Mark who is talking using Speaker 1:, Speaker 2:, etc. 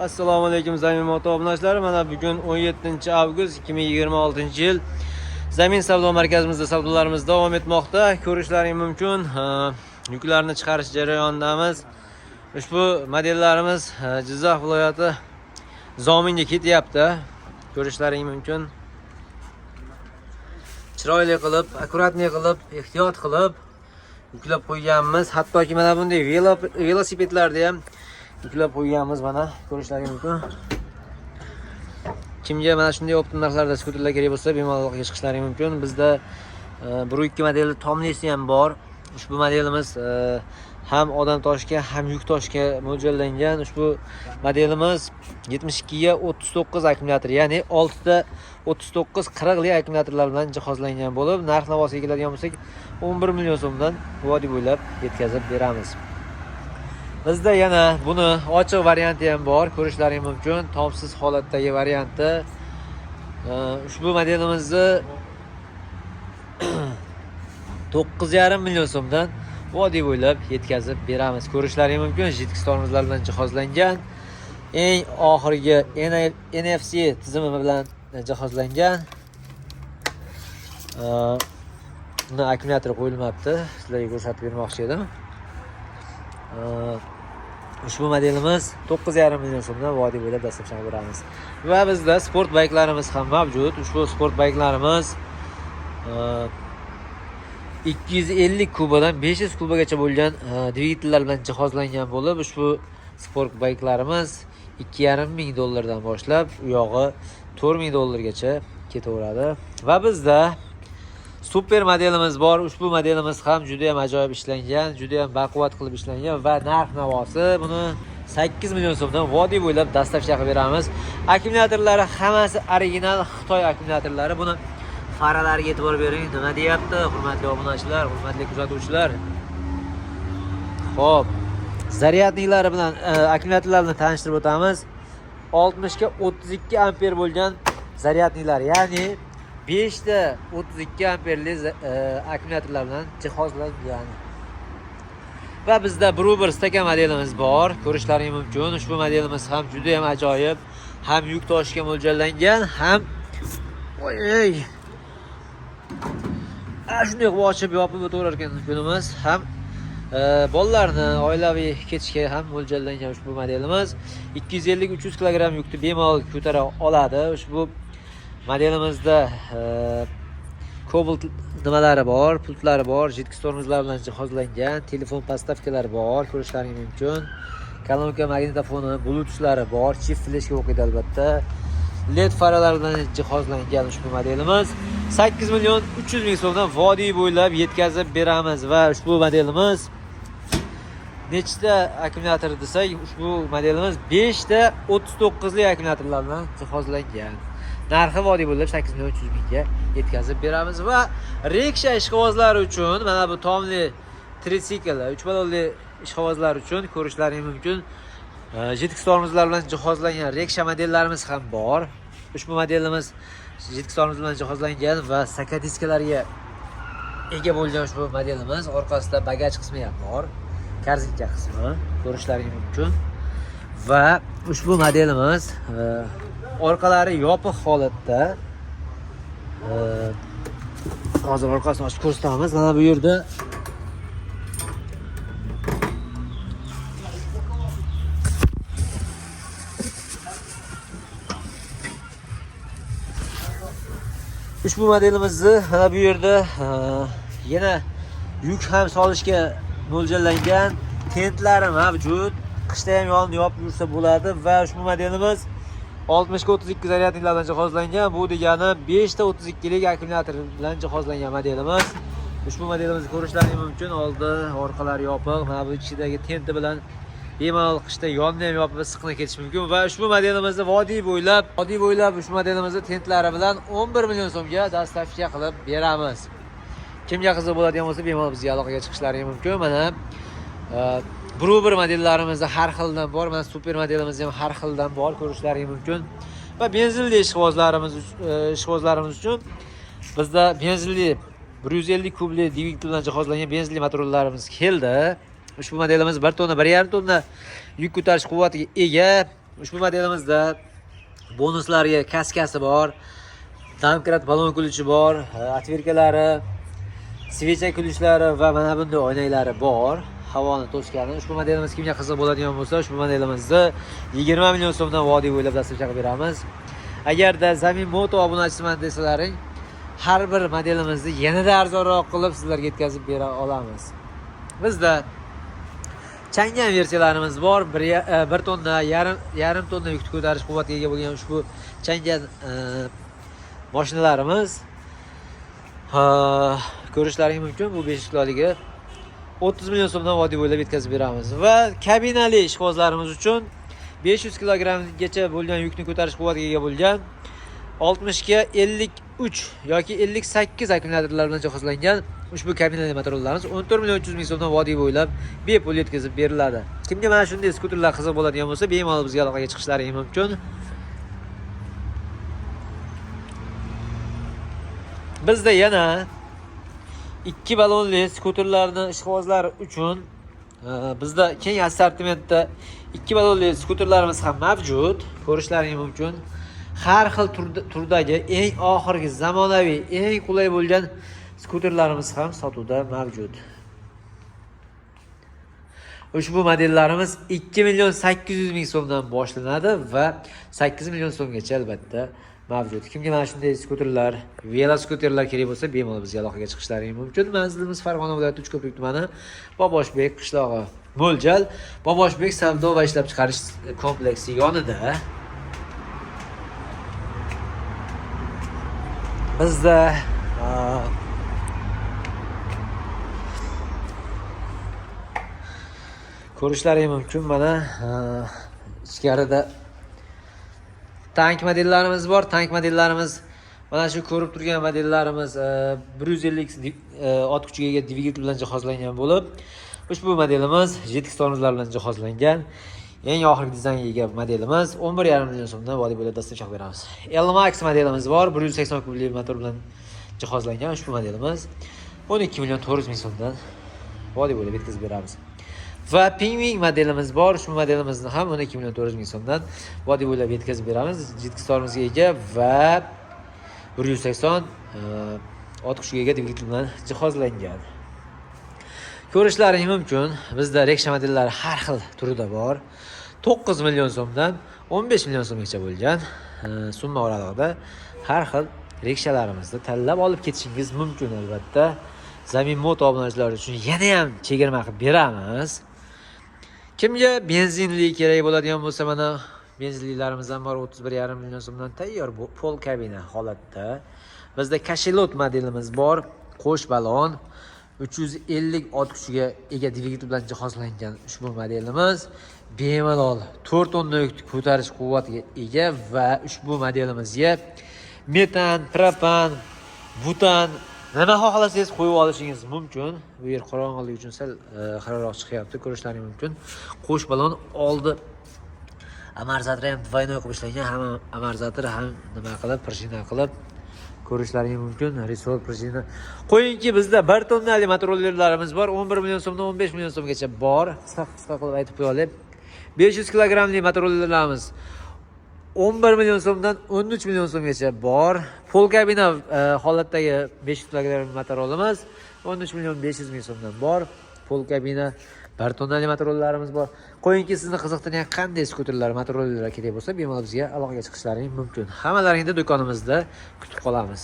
Speaker 1: Assalomu alaykum Zamin Moto obunachilar. Mana bugun 17-avgust 2026-yil. Zamin savdo markazimizda savdolarimiz davom etmoqda. Ko'rishlaring mumkin. Yuklarni chiqarish jarayonidamiz. Ushbu modellarimiz Jizzax viloyati Zominga ketyapti. Ko'rishlaring mumkin. Chiroyli qilib, akkuratniy qilib, ehtiyot qilib yuklab qo'yganmiz. Hattoki mana bunday velosipedlarda ham yuklab qo'yganmiz, mana ko'rishlaring mumkin. Kimga mana shunday optim narxlarda skuterlar kerak bo'lsa, bemalol chiqishlaring mumkin. Bizda 1.2 modeli Tomlisi ham bor. Ushbu modelimiz ham odam toshga, ham yuk toshga mo'ljallangan. Ushbu modelimiz 72 ga 39 akkumulyator, ya'ni 6 ta 39-40 li akkumulyatorlar bilan jihozlangan bo'lib, narx-navosiga keladigan bo'lsak, 11 million so'mdan vodiy bo'ylab yetkazib beramiz. Bizda yana buni ochiq varianti ham bor, ko'rishlaring mumkin. Tomsiz holatdagi varianti. Ushbu modelimizni 9,5 million so'mdan vodiy bo'ylab yetkazib beramiz. Ko'rishlaring mumkin. Jitkstormizlar bilan jihozlangan. Eng oxirgi NFC tizimi bilan jihozlangan. Buni akkumulyatori qo'yilmabdi. Sizlarga ko'rsatib bermoqchi edim. Ushbu modelimiz 9,5 million so'mdan vodiy bo'ylab dastlab chiqarib beramiz. Va bizda sport bayklarimiz ham mavjud. Ushbu sport bayklarimiz 250 kubadan 500 kubagacha bo'lgan dvigatellar bilan jihozlangan bo'lib, ushbu sport bayklarimiz 2,5 ming dollardan boshlab u yog'i 4 ming dollargacha ketaveradi. Va bizda super modelimiz bor. Ushbu modelimiz ham juda ham ajoyib ishlangan, juda ham baquvvat qilib ishlangan va narx-navosi buni 8 million so'mdan vodiy bo'ylab dastlab chiqarib beramiz. Akkumulyatorlari hammasi original Xitoy akkumulyatorlari. Buni faralariga e'tibor bering. Nima deyapti, hurmatli obunachilar, hurmatli kuzatuvchilar? Xo'p, zaryadniklari bilan akkumulyatorlar bilan tanishtirib o'tamiz. 60 ga 32 amper bo'lgan zaryadniklar, ya'ni 5 ta 32 amperli akkumulyatorlar bilan jihozlangan. Va bizda Bruber stakan modelimiz bor. Ko'rishlaring mumkin. Ushbu modelimiz ham juda ham ajoyib, ham yuk tashishga mo'ljallangan, ham shunday ochib yopib o'tirar ekan kunimiz, ham bolalarni oilaviy ketishga ham mo'ljallangan ushbu modelimiz. 250-300 kg yukni bemalol ko'tara oladi. Ushbu modelimizda Cobalt nimalari bor, pultlari bor, jitkstormizlar bilan jihozlangan, telefon postavkalari bor, ko'rishlaring mumkin. Kolonka magnitofoni, bluetooth bor, chip fleshga o'qiydi albatta. LED faralar bilan jihozlangan ushbu modelimiz 8 million 300 ming so'mdan vodiy bo'ylab yetkazib beramiz. Va ushbu modelimiz nechta akkumulyator desak, ushbu modelimiz 5 ta 39 li akkumulyatorlar bilan jihozlangan. Narxi vodiy bo'ylab 8 million 300 mingga yetkazib beramiz. Va riksha ishqibozlari uchun mana bu tomli tritsikl 3 ballonli ishqibozlar uchun ko'rishlaring mumkin. Jitkstormizlar bilan jihozlangan riksha modellarimiz ham bor. Ushbu modelimiz jitkstormiz bilan jihozlangan va sakadiskalarga ega bo'lgan ushbu modelimiz. Orqasida bagaj qismi ham bor, korzinka qismi, ko'rishlaring mumkin. Va ushbu modelimiz orqalari yopiq holatda. Hozir orqasini ochib ko'rsatamiz. Mana bu yerda ushbu modelimizni mana bu yerda yana yuk ham solishga mo'ljallangan tentlari mavjud. Qishda ham yonini yopib yursa bo'ladi. Va ushbu modelimiz 60 ga 32 zaryadniklar bilan jihozlangan. Bu degani 5 ta 32 lik akkumulyator bilan jihozlangan modelimiz. Ushbu modelimizni ko'rishlaring mumkin. Oldi, orqalari yopiq. Mana bu ichidagi tenti bilan bemalol qishda yonni ham yopib issiqni ketish mumkin. Va ushbu modelimizni vodiy bo'ylab ushbu modelimizni tentlari bilan 11 million so'mga dastlabki qilib beramiz. Kimga qiziq bo'ladigan bo'lsa, bemalol bizga aloqaga chiqishlaring mumkin. Mana Bruber modellarimiz har xildan bor. Mana super modelimiz ham har xildan bor, ko'rishlaring mumkin. Va benzinli ishqibozlarimiz uchun bizda benzinli 150 kubli dvigatel bilan jihozlangan benzinli motorlarimiz keldi. Ushbu modelimiz 1 tonna, 1,5 tonna yuk ko'tarish quvvatiga ega. Ushbu modelimizda bonuslarga kaskasi bor, domkrat balon kuluvchi bor, atvirkalari, svecha kulishlari va mana bunday oynaklari bor. Havoni to'sgani. Ushbu modelimiz kimga qiziq bo'ladigan bo'lsa, ushbu modelimizni 20 million so'mdan vodiy bo'ylab dastur chaqib beramiz. Agarda Zamin Moto obunachisiman desalaring, har bir modelimizni yanada arzonroq qilib sizlarga yetkazib bera olamiz. Bizda changan versiyalarimiz bor. 1 tonna, yarim tonna yuk ko'tarish quvvatiga ega bo'lgan ushbu changan mashinalarimiz. Ko'rishlaring mumkin. Bu 5 kiloligi 30 million so'mdan vodiy bo'ylab yetkazib beramiz. Va kabinali ishqibozlarimiz uchun 500 kilogrammgacha bo'lgan yukni ko'tarish quvvatiga ega bo'lgan 60 ga 53 yoki 58 akkumulyatorlar bilan jihozlangan ushbu kabinali motorlarimiz 14 million 300 ming so'mdan vodiy bo'ylab bepul yetkazib beriladi. Kimga mana shunday skuterlar qiziq bo'ladigan bo'lsa, bemalol bizga aloqaga chiqishlari mumkin. Bizda yana 2 balonli skuterlarning ishqibozlari uchun bizda keng assortimentda 2 balonli skuterlarimiz ham mavjud. Ko'rishlaring mumkin. Har xil turdagi eng oxirgi zamonaviy, eng qulay bo'lgan skuterlarimiz ham sotuvda mavjud. Ushbu modellarimiz 2 million 800 ming so'mdan boshlanadi va 8 million so'mgacha albatta mavjud. Kimga mana shunday skuterlar, veloskuterlar kerak bo'lsa, bemalol bizga aloqaga chiqishlari mumkin. Manzilimiz Farg'ona viloyati Uchko'prik tumani, Boboshbek qishlog'i. Mo'ljal Boboshbek savdo va ishlab chiqarish kompleksi yonida. Bizda ko'rishlaring mumkin. Mana ichkarida tank modellarimiz bor. Tank modellarimiz mana shu ko'rib turgan modellarimiz 150 ot kuchiga ega dvigatel bilan jihozlangan bo'lib, ushbu modelimiz JTX tormozlar bilan jihozlangan. Eng oxirgi dizaynga ega modelimiz 11,5 million so'mdan vodiy bo'ylab dastur chaqib beramiz. L-Max modelimiz bor, 180 kubli motor bilan jihozlangan ushbu modelimiz 12 million 400 ming so'mdan vodiy bo'ylab yetkazib beramiz. Va Pingving modelimiz bor. Shu modelimizni ham 12 million 400 ming so'mdan vodiy bo'ylab yetkazib beramiz. JTX tormozga ega va 180 ot kuchiga ega dvigatel bilan jihozlangan. Ko'rishlaring mumkin. Bizda Rexha modellari har xil turida bor. 9 million so'mdan 15 million so'mgacha bo'lgan summa oralig'ida har xil Rexhalarimizni tanlab olib ketishingiz mumkin albatta. Zamin Moto obunachilari uchun yana ham chegirma qilib beramiz. Kimga benzinli kerak bo'ladigan bo'lsa, mana benzinlilarimiz ham bor. 31,5 million so'mdan tayyor bu pol kabina holatda. Bizda Kashelot modelimiz bor. Qo'sh balon 350 ot kuchiga ega dvigatel bilan jihozlangan ushbu modelimiz bemalol 4 tonna yuk ko'tarish quvvatiga ega va ushbu modelimizga metan, propan, butan nima xohlasangiz qo'yib olishingiz mumkin. Bu yer qorong'ulik uchun sal xiraroq chiqyapti, ko'rishlaring mumkin. Qo'sh balon oldi amortizator ham двойной qilib ishlangan, ham amortizator ham nima qilib, prishina qilib ko'rishlaring mumkin. Resort prishina. Qo'yingki, bizda 1 tonnali motorollerlarimiz bor. 11 million so'mdan 15 million so'mgacha bor. Qisqa qilib aytib qo'yaylik. 500 kilogramli motorollerlarimiz 11 million so'mdan 13 million so'mgacha bor. Pol kabina holatdagi 500 kg motorolimiz 13 million 500 ming so'mdan bor. Pol kabina 1 tonnali motorollarimiz bor. Qo'yingki, sizni qiziqtirgan qanday skuterlar, motorollar kerak bo'lsa, bemalol bizga aloqaga chiqishlaring mumkin. Hammalaringni do'konimizda kutib qolamiz.